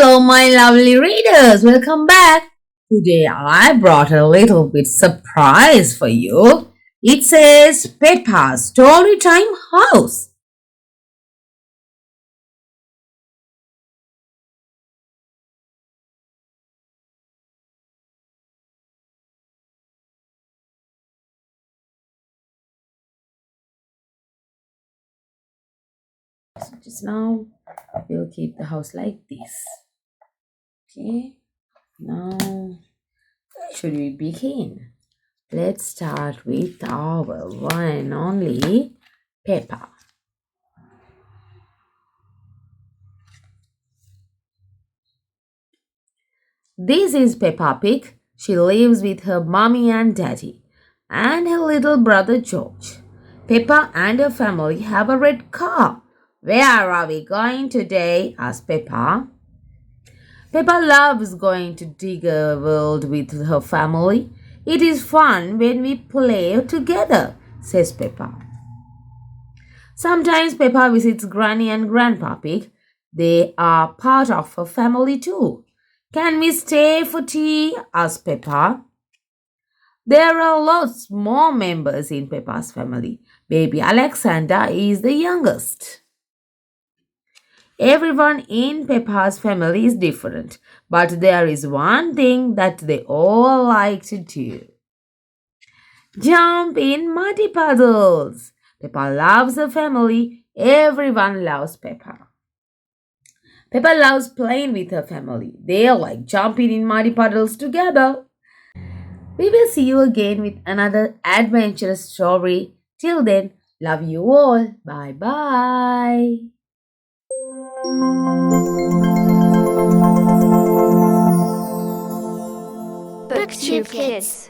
Hello, my lovely readers. Welcome back. Today I brought a little bit surprise for you. It says Peppa's Storytime House. So just now we'll keep the house like this. Okay. Now should we begin? Let's start with our one and only Peppa. This is Peppa Pig. She lives with her mommy and daddy and her little brother George. Peppa and her family have a red car. Where are we going today? Asked Peppa. Peppa loves going to Digger World with her family. It is fun when we play together, says Peppa. Sometimes Peppa visits Granny and Grandpa Pig. They are part of her family too. Can we stay for tea? Asked Peppa. There are lots more members in Peppa's family. Baby Alexander is the youngest. Everyone in Peppa's family is different, but there is one thing that they all like to do. Jump in muddy puddles. Peppa loves her family. Everyone loves Peppa. Peppa loves playing with her family. They like jumping in muddy puddles together. We will see you again with another adventurous story. Till then, love you all. Bye bye. Booktube Kids.